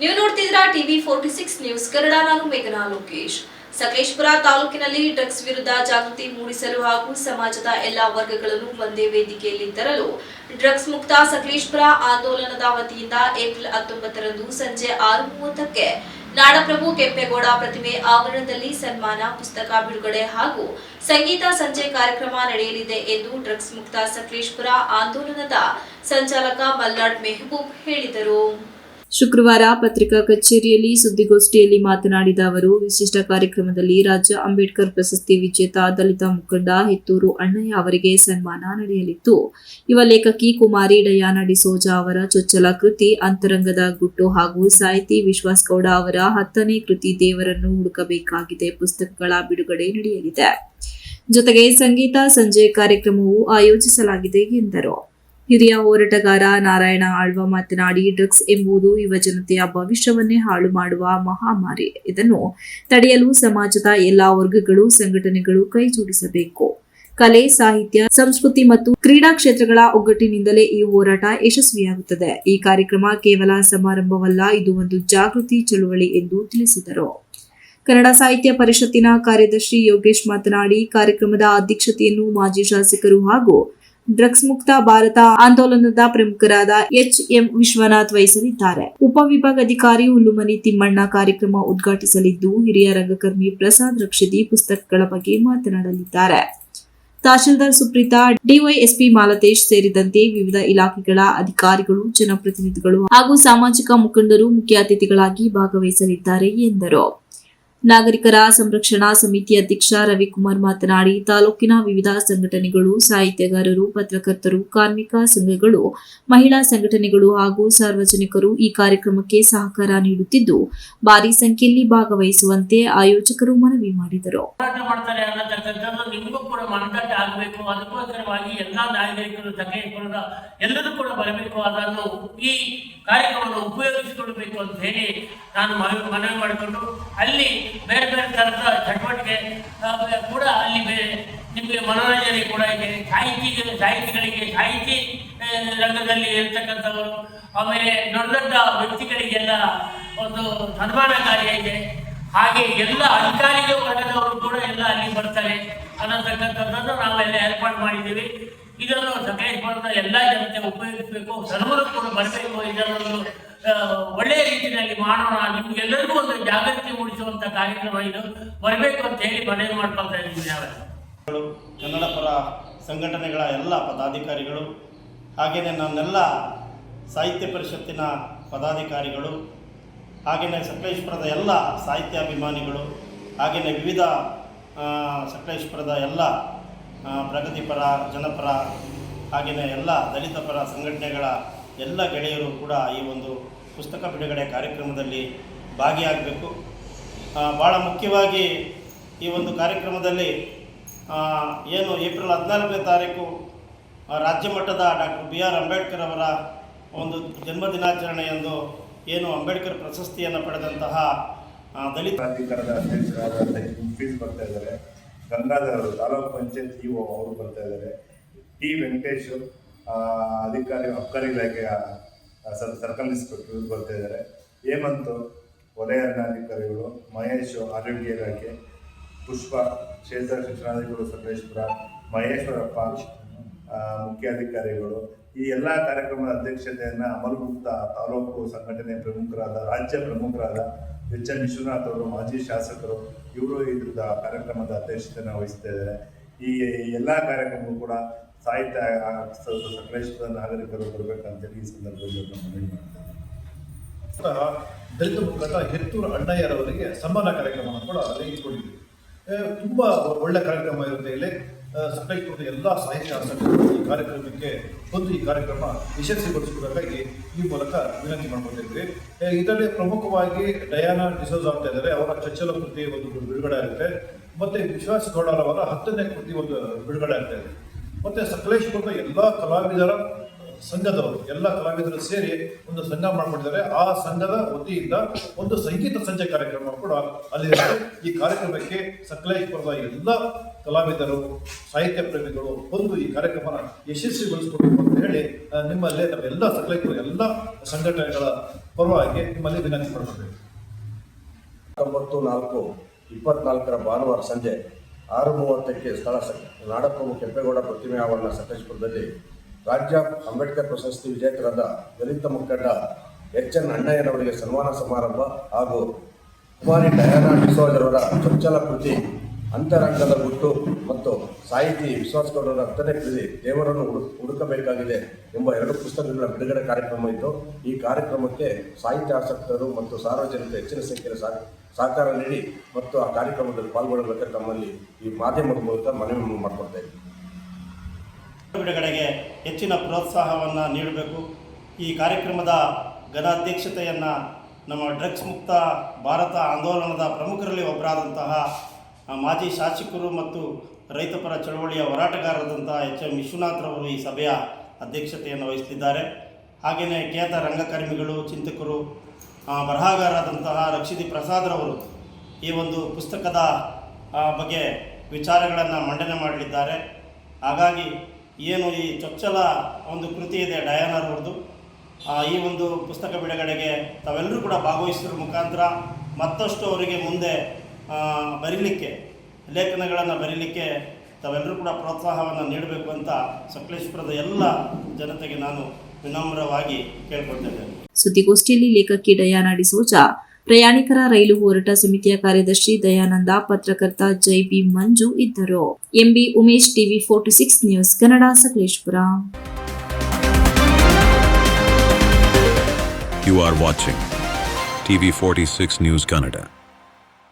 ನೀವು ನೋಡ್ತಿದ್ದೀರಾ TV 46 news Kannada. ನಾನು ಮೇಘನಾ ಲೋಕೇಶ್. ಸಕಲೇಶಪುರ ತಾಲೂಕಿನಲ್ಲಿ ಡ್ರಗ್ಸ್ ವಿರುದ್ಧ ಜಾಗೃತಿ ಮೂಡಿಸಲು ಹಾಗೂ ಸಮಾಜದ ಎಲ್ಲಾ ವರ್ಗಗಳನ್ನು ಒಂದೇ ವೇದಿಕೆಯಲ್ಲಿ ತರಲು ಡ್ರಗ್ಸ್ ಮುಕ್ತ ಸಕಲೇಶಪುರ ಆಂದೋಲನದ ವತಿಯಿಂದ ಏಪ್ರಿಲ್ 19ರಂದು ಸಂಜೆ 6:30ಕ್ಕೆ ನಾಡಪ್ರಭು ಕೆಂಪೇಗೌಡ ಪ್ರತಿಮೆ ಆವರಣದಲ್ಲಿ ಸನ್ಮಾನ, ಪುಸ್ತಕ ಬಿಡುಗಡೆ ಹಾಗೂ ಸಂಗೀತ ಸಂಜೆ ಕಾರ್ಯಕ್ರಮ ನಡೆಯಲಿದೆ ಎಂದು ಡ್ರಗ್ಸ್ ಮುಕ್ತ ಸಕಲೇಶಪುರ ಆಂದೋಲನದ ಸಂಚಾಲಕ ಮಲ್ನಾಡ್ ಮೆಹಬೂಬ್ ಹೇಳಿದರು. ಶುಕ್ರವಾರ ಪತ್ರಿಕಾ ಕಚೇರಿಯಲ್ಲಿ ಸುದ್ದಿಗೋಷ್ಠಿಯಲ್ಲಿ ಮಾತನಾಡಿದ ಅವರು, ವಿಶಿಷ್ಟ ಕಾರ್ಯಕ್ರಮದಲ್ಲಿ ರಾಜ್ಯ ಅಂಬೇಡ್ಕರ್ ಪ್ರಶಸ್ತಿ ವಿಜೇತ ದಲಿತ ಮುಖಂಡ ಹೆತ್ತೂರು ಅಣ್ಣಯ್ಯ ಅವರಿಗೆ ಸನ್ಮಾನ ನಡೆಯಲಿತ್ತು. ಯುವ ಲೇಖಕಿ ಕುಮಾರಿ ಡಯಾನ ಡಿಸೋಜಾ ಅವರ ಚೊಚ್ಚಲ ಕೃತಿ ಅಂತರಂಗದ ಗುಟ್ಟು ಹಾಗೂ ಸಾಹಿತಿ ವಿಶ್ವಾಸ್ ಗೌಡ ಅವರ 10ನೇ ಕೃತಿ ದೇವರನ್ನು ಹುಡುಕಬೇಕಾಗಿದೆ ಪುಸ್ತಕಗಳ ಬಿಡುಗಡೆ ನಡೆಯಲಿದೆ. ಜೊತೆಗೆ ಸಂಗೀತ ಸಂಜೆ ಕಾರ್ಯಕ್ರಮವೂ ಆಯೋಜಿಸಲಾಗಿದೆ ಎಂದರು. ಹಿರಿಯ ಹೋರಾಟಗಾರ ನಾರಾಯಣ ಆಳ್ವ ಮಾತನಾಡಿ, ಡ್ರಗ್ಸ್ ಎಂಬುದು ಯುವಜನತೆಯ ಭವಿಷ್ಯವನ್ನೇ ಹಾಳು ಮಾಡುವ ಮಹಾಮಾರಿ. ಇದನ್ನು ತಡೆಯಲು ಸಮಾಜದ ಎಲ್ಲಾ ವರ್ಗಗಳು, ಸಂಘಟನೆಗಳು ಕೈಜೋಡಿಸಬೇಕು. ಕಲೆ, ಸಾಹಿತ್ಯ, ಸಂಸ್ಕೃತಿ ಮತ್ತು ಕ್ರೀಡಾ ಕ್ಷೇತ್ರಗಳ ಒಗ್ಗಟ್ಟಿನಿಂದಲೇ ಈ ಹೋರಾಟ ಯಶಸ್ವಿಯಾಗುತ್ತದೆ. ಈ ಕಾರ್ಯಕ್ರಮ ಕೇವಲ ಸಮಾರಂಭವಲ್ಲ, ಇದು ಒಂದು ಜಾಗೃತಿ ಚಳುವಳಿ ಎಂದು ತಿಳಿಸಿದರು. ಕನ್ನಡ ಸಾಹಿತ್ಯ ಪರಿಷತ್ತಿನ ಕಾರ್ಯದರ್ಶಿ ಯೋಗೇಶ್ ಮಾತನಾಡಿ, ಕಾರ್ಯಕ್ರಮದ ಅಧ್ಯಕ್ಷತೆಯನ್ನು ಮಾಜಿ ಶಾಸಕರು ಹಾಗೂ ಡ್ರಗ್ಸ್ ಮುಕ್ತ ಭಾರತ ಆಂದೋಲನದ ಪ್ರಮುಖರಾದ ಎಚ್.ಎಂ. ವಿಶ್ವನಾಥ್ ವಹಿಸಲಿದ್ದಾರೆ. ಉಪವಿಭಾಗಾಧಿಕಾರಿ ಹುಲ್ಲುಮನಿ ತಿಮ್ಮಣ್ಣ ಕಾರ್ಯಕ್ರಮ ಉದ್ಘಾಟಿಸಲಿದ್ದು, ಹಿರಿಯ ರಂಗಕರ್ಮಿ ಪ್ರಸಾದ್ ರಕ್ಷಿತಿ ಪುಸ್ತಕಗಳ ಬಗ್ಗೆ ಮಾತನಾಡಲಿದ್ದಾರೆ. ತಹಶೀಲ್ದಾರ್ ಸುಪ್ರೀತಾ, ಡಿವೈಎಸ್ಪಿ ಮಾಲತೇಶ್ ಸೇರಿದಂತೆ ವಿವಿಧ ಇಲಾಖೆಗಳ ಅಧಿಕಾರಿಗಳು, ಜನಪ್ರತಿನಿಧಿಗಳು ಹಾಗೂ ಸಾಮಾಜಿಕ ಮುಖಂಡರು ಮುಖ್ಯ ಅತಿಥಿಗಳಾಗಿ ಭಾಗವಹಿಸಲಿದ್ದಾರೆ ಎಂದರು. ನಾಗರಿಕರ ಸಂರಕ್ಷಣಾ ಸಮಿತಿ ಅಧ್ಯಕ್ಷ ರವಿಕುಮಾರ್ ಮಾತನಾಡಿ, ತಾಲೂಕಿನ ವಿವಿಧ ಸಂಘಟನೆಗಳು, ಸಾಹಿತ್ಯಗಾರರು, ಪತ್ರಕರ್ತರು, ಕಾರ್ಮಿಕ ಸಂಘಗಳು, ಮಹಿಳಾ ಸಂಘಟನೆಗಳು ಹಾಗೂ ಸಾರ್ವಜನಿಕರು ಈ ಕಾರ್ಯಕ್ರಮಕ್ಕೆ ಸಹಕಾರ ನೀಡುತ್ತಿದ್ದು, ಭಾರಿ ಸಂಖ್ಯೆಯಲ್ಲಿ ಭಾಗವಹಿಸುವಂತೆ ಆಯೋಜಕರು ಮನವಿ ಮಾಡಿದರು. ಅದಕ್ಕೋಸ್ಕರವಾಗಿ ಎಲ್ಲಾ ನಾಗರಿಕರು ಸಕಲೇಶಪುರದ ಎಲ್ಲರೂ ಕೂಡ ಬರಬೇಕು, ಅದನ್ನು ಈ ಕಾರ್ಯಕ್ರಮವನ್ನು ಉಪಯೋಗಿಸಿಕೊಳ್ಳಬೇಕು ಅಂತ ಹೇಳಿ ನಾನು ಮನವಿ ಮಾಡಿಕೊಂಡು, ಅಲ್ಲಿ ಬೇರೆ ಬೇರೆ ಥರದ ಚಟುವಟಿಕೆ ಕೂಡ ಅಲ್ಲಿ ನಿಮಗೆ ಮನೋರಂಜನೆ ಕೂಡ ಇದೆ. ಸಾಹಿತಿಗಳಿಗೆ ಸಾಹಿತಿ ರಂಗದಲ್ಲಿ ಇರ್ತಕ್ಕಂಥವರು, ಆಮೇಲೆ ದೊಡ್ಡ ದೊಡ್ಡ ವ್ಯಕ್ತಿಗಳಿಗೆಲ್ಲ ಒಂದು ಸನ್ಮಾನ ಕಾರ್ಯ ಇದೆ. ಹಾಗೆ ಎಲ್ಲ ಅಧಿಕಾರಿಗಳು ವರ್ಗದವರು ಕೂಡ ಎಲ್ಲ ಅಲ್ಲಿ ಬರ್ತಾರೆ ಅನ್ನತಕ್ಕಂಥದ್ದನ್ನು ನಾವೆಲ್ಲ ಏರ್ಪಾಡು ಮಾಡಿದ್ದೀವಿ. ಇದನ್ನು ಸಕಲೇಶಪುರದ ಎಲ್ಲ ಜನತೆ ಉಪಯೋಗಿಸಬೇಕು, ಸರ್ವರು ಕೂಡ ಬರಬೇಕು. ಇದನ್ನು ಒಳ್ಳೆಯ ರೀತಿಯಲ್ಲಿ ಮಾಡೋಣ, ನಿಮ್ಗೆಲ್ಲರಿಗೂ ಒಂದು ಜಾಗೃತಿ ಮೂಡಿಸುವಂತ ಕಾರ್ಯಕ್ರಮ ಇದು, ಬರಬೇಕು ಅಂತ ಹೇಳಿ ಮನವಿ ಮಾಡ್ಕೊಳ್ತಾ ಇದ್ದೀವಿ. ನಾವೆಲ್ಲ ಕನ್ನಡ ಪರ ಸಂಘಟನೆಗಳ ಎಲ್ಲ ಪದಾಧಿಕಾರಿಗಳು, ಹಾಗೆಯೇ ನನ್ನೆಲ್ಲ ಸಾಹಿತ್ಯ ಪರಿಷತ್ತಿನ ಪದಾಧಿಕಾರಿಗಳು, ಹಾಗೆಯೇ ಸಕಲೇಶಪುರದ ಎಲ್ಲ ಸಾಹಿತ್ಯಾಭಿಮಾನಿಗಳು, ಹಾಗೆಯೇ ವಿವಿಧ ಸಕಲೇಶಪುರದ ಎಲ್ಲ ಪ್ರಗತಿಪರ, ಜನಪರ, ಹಾಗೆಯೇ ಎಲ್ಲ ದಲಿತ ಪರ ಸಂಘಟನೆಗಳ ಎಲ್ಲ ಗೆಳೆಯರು ಕೂಡ ಈ ಒಂದು ಪುಸ್ತಕ ಬಿಡುಗಡೆ ಕಾರ್ಯಕ್ರಮದಲ್ಲಿ ಭಾಗಿಯಾಗಬೇಕು. ಭಾಳ ಮುಖ್ಯವಾಗಿ ಈ ಒಂದು ಕಾರ್ಯಕ್ರಮದಲ್ಲಿ ಏನು ಏಪ್ರಿಲ್ 14ನೇ ತಾರೀಕು ರಾಜ್ಯ ಮಟ್ಟದ ಡಾಕ್ಟರ್ ಬಿ.ಆರ್. ಅಂಬೇಡ್ಕರ್ ಅವರ ಒಂದು ಜನ್ಮದಿನಾಚರಣೆಯಂದು ಏನು ಅಂಬೇಡ್ಕರ್ ಪ್ರಶಸ್ತಿಯನ್ನು ಪಡೆದಂತಹ ದಲಿತ ಪ್ರಾಧಿಕಾರದ ಅಧ್ಯಕ್ಷರಾದ ಫೀಸ್ ಬರ್ತಾ ಇದ್ದಾರೆ, ಗಂಗಾಧರ್ ಅವರು ತಾಲೂಕು ಪಂಚಾಯತ್ ಇಒ ಅವರು ಬರ್ತಾ ಇದ್ದಾರೆ, ಟಿ ವೆಂಕಟೇಶ್ ಅಧಿಕಾರಿ ಅಬ್ಕಾರಿ ಇಲಾಖೆಯ ಸರ್ಕಲ್ ಇನ್ಸ್ಪೆಕ್ಟರ್ ಬರ್ತಾ ಇದ್ದಾರೆ, ಹೇಮಂತ್ ವಲಯ ಅಧಿಕಾರಿಗಳು, ಮಹೇಶ್ ಆರೋಗ್ಯ ಇಲಾಖೆ, ಪುಷ್ಪ ಕ್ಷೇತ್ರ ಶಿಕ್ಷಣಾಧಿಕಾರಿಗಳು ಸಕಲೇಶಪುರ, ಮಹೇಶ್ವರಪ್ಪ ಮುಖ್ಯಾಧಿಕಾರಿಗಳು, ಈ ಎಲ್ಲ ಕಾರ್ಯಕ್ರಮದ ಅಧ್ಯಕ್ಷತೆಯನ್ನು ಅಮಲಗುಪ್ತ ತಾಲೂಕು ಸಂಘಟನೆ ಪ್ರಮುಖರಾದ, ರಾಜ್ಯ ಪ್ರಮುಖರಾದ ಎಚ್.ಎಂ. ವಿಶ್ವನಾಥ್ ಅವರು, ಮಾಜಿ ಶಾಸಕರು, ಇವರು ಇದ್ರದ ಕಾರ್ಯಕ್ರಮದ ಅಧ್ಯಕ್ಷತೆಯನ್ನು ವಹಿಸ್ತಾ ಇದ್ದಾರೆ. ಈ ಎಲ್ಲ ಕಾರ್ಯಕ್ರಮಗಳು ಕೂಡ ಸಾಹಿತ್ಯ ಸಕಲೇಶಪುರದ ನಾಗರಿಕರು ಬರಬೇಕಂತೇಳಿ ಈ ಸಂದರ್ಭದಲ್ಲಿ ಮನವಿ ಮಾಡ್ತಾರೆ. ದಲಿತ ಮುಖಂಡ ಹೆತ್ತೂರು ಅಣ್ಣಯ್ಯರವರಿಗೆ ಸನ್ಮಾನ ಕಾರ್ಯಕ್ರಮವನ್ನು ಕೂಡ ತೆಗೆದುಕೊಂಡಿದ್ದೀವಿ. ತುಂಬ ಒಳ್ಳೆ ಕಾರ್ಯಕ್ರಮ ಇರುತ್ತೆ. ಇಲ್ಲಿ ಸಕಲೇಶಪುರದ ಎಲ್ಲ ಸಾಹಿತ್ಯ ಆಸಕ್ತರು ಈ ಕಾರ್ಯಕ್ರಮಕ್ಕೆ ಬಂದು ಈ ಕಾರ್ಯಕ್ರಮ ಯಶಸ್ವಿಗೊಳಿಸಬೇಕಾಗಿ ಈ ಮೂಲಕ ವಿನಂತಿ ಮಾಡ್ಕೊಂಡಿದ್ವಿ. ಇದರಲ್ಲಿ ಪ್ರಮುಖವಾಗಿ ಡಯಾನ ಡಿಸೋಜಾ ಅಂತ ಇದ್ದಾರೆ, ಅವರ ಚೊಚ್ಚಲ ಕೃತಿ ಒಂದು ಬಿಡುಗಡೆ ಆಗುತ್ತೆ. ಮತ್ತು ವಿಶ್ವಾಸ್ ಗೌಡರವರ 10ನೇ ಕೃತಿ ಒಂದು ಬಿಡುಗಡೆ ಆಗ್ತಾ ಇದೆ. ಮತ್ತು ಸಕಲೇಶಪುರದ ಎಲ್ಲ ಕಲಾವಿದರ ಸಂಘದವರು, ಎಲ್ಲ ಕಲಾವಿದರು ಸೇರಿ ಒಂದು ಸಂಘ ಮಾಡಿಕೊಂಡಿದ್ದಾರೆ. ಆ ಸಂಘದ ವತಿಯಿಂದ ಒಂದು ಸಂಗೀತ ಸಂಜೆ ಕಾರ್ಯಕ್ರಮ ಕೂಡ ಅಲ್ಲಿ ಈ ಕಾರ್ಯಕ್ರಮಕ್ಕೆ ಸಕಲೇಶಪುರದ ಎಲ್ಲ ಕಲಾವಿದರು, ಸಾಹಿತ್ಯ ಪ್ರೇಮಿಗಳು ಬಂದು ಈ ಕಾರ್ಯಕ್ರಮನ ಯಶಸ್ವಿಗೊಳಿಸಬೇಕು ಅಂತ ಹೇಳಿ ನಿಮ್ಮಲ್ಲಿ ನಾವೆಲ್ಲ ಸಕಲೈಕರು ಎಲ್ಲ ಸಂಘಟನೆಗಳ ಪರವಾಗಿ ನಿಮ್ಮಲ್ಲಿ ವಿನಂತಿ ಮಾಡ್ಕೊಳ್ಬೇಕು. 19/4/24 ಭಾನುವಾರ ಸಂಜೆ 6:30ಕ್ಕೆ ಸ್ಥಳ ನಾಡಪ್ರಭು ಕೆಂಪೇಗೌಡ ಪ್ರತಿಮೆ ಆವರಣ ಸಕಲೇಶಪುರದಲ್ಲಿ ರಾಜ್ಯ ಅಂಬೇಡ್ಕರ್ ಪ್ರಶಸ್ತಿ ವಿಜೇತರಾದ ದಲಿತ ಮುಖಂಡ HN ಅಣ್ಣಯ್ಯನವರಿಗೆ ಸನ್ಮಾನ ಸಮಾರಂಭ ಹಾಗೂ ಕುಮಾರಿ ಡಯಾನಾ ಡಿಸೋಜರವರ ಚೊಚ್ಚಲ ಕೃತಿ ಅಂತರಂಗದ ಗುಟ್ಟು ಮತ್ತು ಸಾಹಿತಿ ವಿಶ್ವಾಸಗೌಡರ 10ನೇ ಕೃತಿ ದೇವರನ್ನು ಹುಡುಕಬೇಕಾಗಿದೆ ಎಂಬ 2 ಪುಸ್ತಕಗಳ ಬಿಡುಗಡೆ ಕಾರ್ಯಕ್ರಮ ಇದ್ದು, ಈ ಕಾರ್ಯಕ್ರಮಕ್ಕೆ ಸಾಹಿತ್ಯಾಸಕ್ತರು ಮತ್ತು ಸಾರ್ವಜನಿಕರು ಹೆಚ್ಚಿನ ಸಂಖ್ಯೆಯಲ್ಲಿ ಸಹಕಾರ ನೀಡಿ ಮತ್ತು ಆ ಕಾರ್ಯಕ್ರಮದಲ್ಲಿ ಪಾಲ್ಗೊಳ್ಳಬೇಕಾದ್ರೆ ತಮ್ಮಲ್ಲಿ ಈ ಮಾಧ್ಯಮದ ಮೂಲಕ ಮನವಿ ಮಾಡಿಕೊಡ್ತಾ ಇದ್ದೀವಿ. ಬಿಡುಗಡೆಗೆ ಹೆಚ್ಚಿನ ಪ್ರೋತ್ಸಾಹವನ್ನು ನೀಡಬೇಕು. ಈ ಕಾರ್ಯಕ್ರಮದ ಘನಾಧ್ಯಕ್ಷತೆಯನ್ನು ನಮ್ಮ ಡ್ರಗ್ಸ್ ಮುಕ್ತ ಭಾರತ ಆಂದೋಲನದ ಪ್ರಮುಖರಲ್ಲಿ ಒಬ್ಬರಾದಂತಹ ಮಾಜಿ ಶಾಸಕರು ಮತ್ತು ರೈತಪರ ಚಳವಳಿಯ ಹೋರಾಟಗಾರರಾದಂತಹ HM ವಿಶ್ವನಾಥ್ರವರು ಈ ಸಭೆಯ ಅಧ್ಯಕ್ಷತೆಯನ್ನು ವಹಿಸಲಿದ್ದಾರೆ. ಹಾಗೆಯೇ ಖ್ಯಾತ ರಂಗಕರ್ಮಿಗಳು, ಚಿಂತಕರು, ಬರಹಗಾರರಾದಂತಹ ರಕ್ಷಿತಿ ಪ್ರಸಾದ್ರವರು ಈ ಒಂದು ಪುಸ್ತಕದ ಬಗ್ಗೆ ವಿಚಾರಗಳನ್ನು ಮಂಡನೆ ಮಾಡಲಿದ್ದಾರೆ. ಹಾಗಾಗಿ ಏನು ಈ ಚೊಚ್ಚಲ ಒಂದು ಕೃತಿ ಇದೆ ಡಯಾನರವ್ರದ್ದು, ಈ ಒಂದು ಪುಸ್ತಕ ಬಿಡುಗಡೆಗೆ ತಾವೆಲ್ಲರೂ ಕೂಡ ಭಾಗವಹಿಸೋದ್ರ ಮುಖಾಂತರ ಮತ್ತಷ್ಟು ಅವರಿಗೆ ಮುಂದೆ ಬರೀಲಿಕ್ಕೆ, ಲೇಖನಗಳನ್ನು ಬರೀಲಿಕ್ಕೆ ತಾವೆಲ್ಲರೂ ಕೂಡ ಪ್ರೋತ್ಸಾಹವನ್ನು ನೀಡಬೇಕು ಅಂತ ಸಕಲೇಶಪುರದ ಎಲ್ಲ ಜನತೆಗೆ ನಾನು ವಿನಮ್ರವಾಗಿ ಕೇಳ್ಕೊಳ್ತಿದ್ದೇನೆ. ಸುದ್ದಿಗೋಷ್ಠಿಯಲ್ಲಿ ಲೇಖಕಿ ಡಯಾನಾ ಡಿಸೋಜಾ, ಪ್ರಯಾಣಿಕರ ರೈಲು ಹೋರಾಟ ಸಮಿತಿಯ ಕಾರ್ಯದರ್ಶಿ ದಯಾನಂದ, ಪತ್ರಕರ್ತ JB ಮಂಜು ಇದ್ದರು. MB Umesh, TV 46 news Kannada, Sakleshpur. You are watching TV 46 News Kannada.